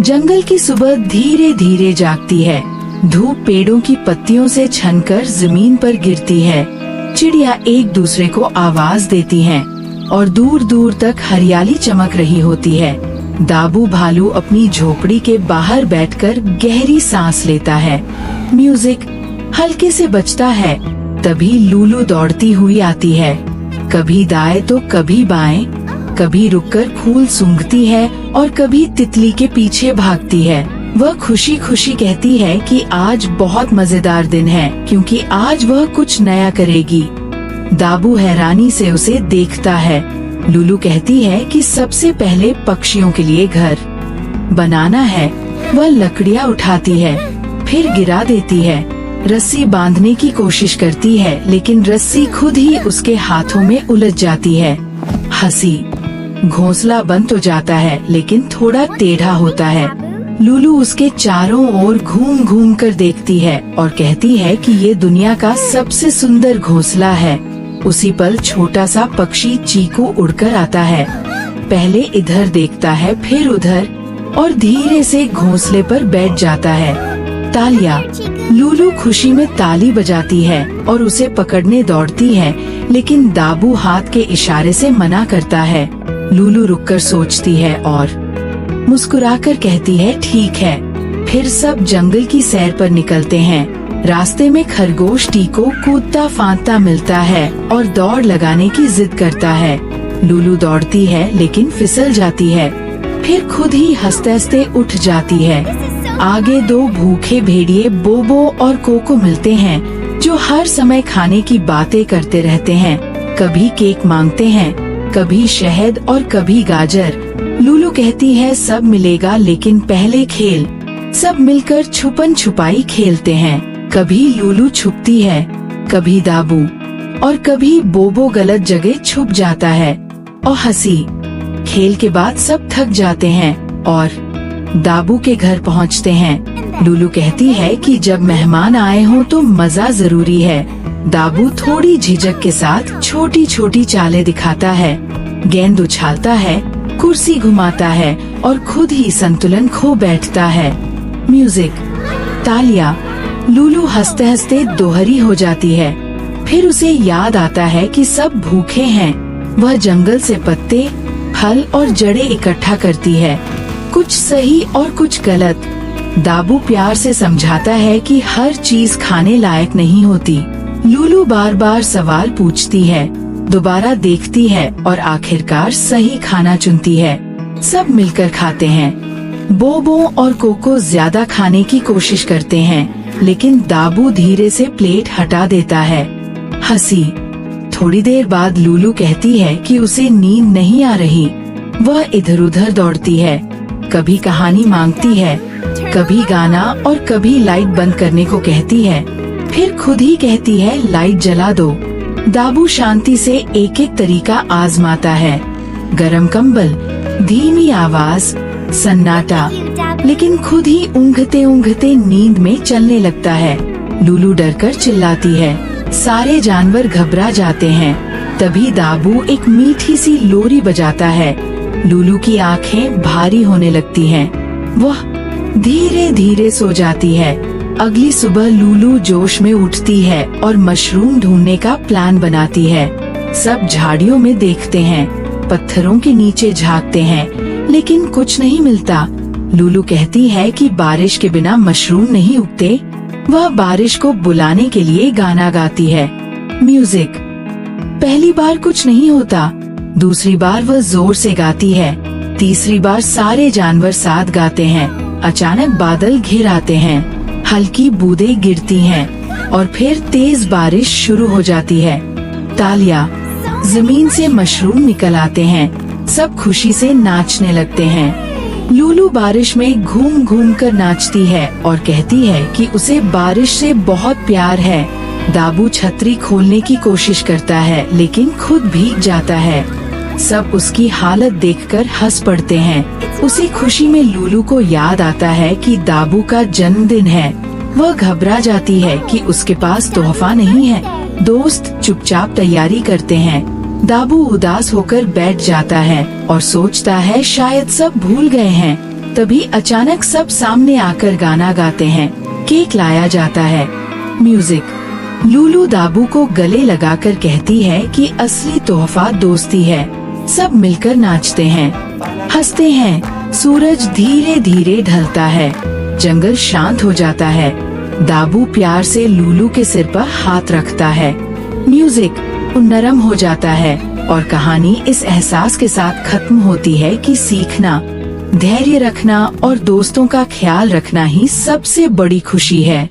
जंगल की सुबह धीरे धीरे जागती है। धूप पेड़ों की पत्तियों से छनकर जमीन पर गिरती है। चिड़िया एक दूसरे को आवाज देती हैं और दूर दूर तक हरियाली चमक रही होती है। दाबू भालू अपनी झोपड़ी के बाहर बैठकर गहरी सांस लेता है। म्यूजिक हल्के से बजता है। तभी लूलू दौड़ती हुई आती है, कभी दाएं तो कभी बाएं, कभी रुककर फूल सूंघती है और कभी तितली के पीछे भागती है। वह खुशी खुशी कहती है कि आज बहुत मजेदार दिन है, क्योंकि आज वह कुछ नया करेगी। दाबू हैरानी से उसे देखता है। लूलू कहती है कि सबसे पहले पक्षियों के लिए घर बनाना है। वह लकड़ियाँ उठाती है, फिर गिरा देती है। रस्सी बांधने की कोशिश करती है, लेकिन रस्सी खुद ही उसके हाथों में उलझ जाती है। हंसी घोंसला बंद हो जाता है, लेकिन थोड़ा टेढ़ा होता है। लूलू उसके चारों ओर घूम घूम कर देखती है और कहती है कि ये दुनिया का सबसे सुंदर घोंसला है। उसी पल छोटा सा पक्षी चीकू उड़कर आता है। पहले इधर देखता है, फिर उधर, और धीरे से घोंसले पर बैठ जाता है। तालियां। लूलू खुशी में ताली बजाती है और उसे पकड़ने दौड़ती है, लेकिन दाबू हाथ के इशारे से मना करता है। लूलू रुककर सोचती है और मुस्कुराकर कहती है ठीक है। फिर सब जंगल की सैर पर निकलते हैं। रास्ते में खरगोश टीको कूदता फांदता मिलता है और दौड़ लगाने की जिद करता है। लूलू दौड़ती है, लेकिन फिसल जाती है, फिर खुद ही हंसते हंसते उठ जाती है। आगे दो भूखे भेड़िए बोबो और कोको मिलते हैं, जो हर समय खाने की बातें करते रहते हैं। कभी केक मांगते हैं, कभी शहद और कभी गाजर। लूलू कहती है सब मिलेगा, लेकिन पहले खेल। सब मिलकर छुपन छुपाई खेलते हैं। कभी लूलू छुपती है, कभी दाबू, और कभी बोबो गलत जगह छुप जाता है। और हंसी। खेल के बाद सब थक जाते हैं और दाबू के घर पहुंचते हैं। लूलू कहती है कि जब मेहमान आए हों तो मजा जरूरी है। दाबू थोड़ी झिझक के साथ छोटी छोटी चालें दिखाता है। गेंद उछालता है, कुर्सी घुमाता है और खुद ही संतुलन खो बैठता है। म्यूजिक। तालियां। लूलू हंसते हंसते दोहरी हो जाती है। फिर उसे याद आता है कि सब भूखे हैं। वह जंगल से पत्ते, फल और जड़ें इकट्ठा करती है, कुछ सही और कुछ गलत। दाबू प्यार से समझाता है कि हर चीज खाने लायक नहीं होती। लूलू बार बार सवाल पूछती है, दोबारा देखती है और आखिरकार सही खाना चुनती है। सब मिलकर खाते हैं। बोबो और कोको ज्यादा खाने की कोशिश करते हैं, लेकिन दाबू धीरे से प्लेट हटा देता है। हंसी। थोड़ी देर बाद लूलू कहती है कि उसे नींद नहीं आ रही। वह इधर उधर दौड़ती है, कभी कहानी मांगती है, कभी गाना और कभी लाइट बंद करने को कहती है। फिर खुद ही कहती है लाइट जला दो। दाबू शांति से एक एक तरीका आजमाता है। गरम कंबल, धीमी आवाज, सन्नाटा, लेकिन खुद ही ऊँघते ऊँघते नींद में चलने लगता है। लूलू डरकर चिल्लाती है। सारे जानवर घबरा जाते हैं। तभी दाबू एक मीठी सी लोरी बजाता है। लूलू की आंखें भारी होने लगती हैं। वह धीरे धीरे सो जाती है। अगली सुबह लूलू जोश में उठती है और मशरूम ढूंढने का प्लान बनाती है। सब झाड़ियों में देखते हैं, पत्थरों के नीचे झांकते हैं, लेकिन कुछ नहीं मिलता। लूलू कहती है कि बारिश के बिना मशरूम नहीं उगते। वह बारिश को बुलाने के लिए गाना गाती है। म्यूजिक। पहली बार कुछ नहीं होता, दूसरी बार वह जोर से गाती है, तीसरी बार सारे जानवर साथ गाते हैं। अचानक बादल घिर आते हैं, हल्की बूंदें गिरती हैं और फिर तेज बारिश शुरू हो जाती है। तालियां। जमीन से मशरूम निकल आते हैं। सब खुशी से नाचने लगते हैं। लूलू बारिश में घूम घूम कर नाचती है और कहती है कि उसे बारिश से बहुत प्यार है। दाबू छतरी खोलने की कोशिश करता है, लेकिन खुद भीग जाता है। सब उसकी हालत देखकर हंस पड़ते हैं। उसी खुशी में लूलू को याद आता है कि दाबू का जन्मदिन है। वह घबरा जाती है कि उसके पास तोहफा नहीं है। दोस्त चुपचाप तैयारी करते हैं। दाबू उदास होकर बैठ जाता है और सोचता है शायद सब भूल गए हैं। तभी अचानक सब सामने आकर गाना गाते हैं। केक लाया जाता है। म्यूजिक। लूलू दाबू को गले लगाकर कहती है कि असली तोहफा दोस्ती है। सब मिलकर नाचते हैं, हंसते हैं। सूरज धीरे धीरे ढलता है। जंगल शांत हो जाता है। दाबू प्यार से लूलू के सिर पर हाथ रखता है। म्यूजिक नरम हो जाता है और कहानी इस एहसास के साथ खत्म होती है कि सीखना, धैर्य रखना और दोस्तों का ख्याल रखना ही सबसे बड़ी खुशी है।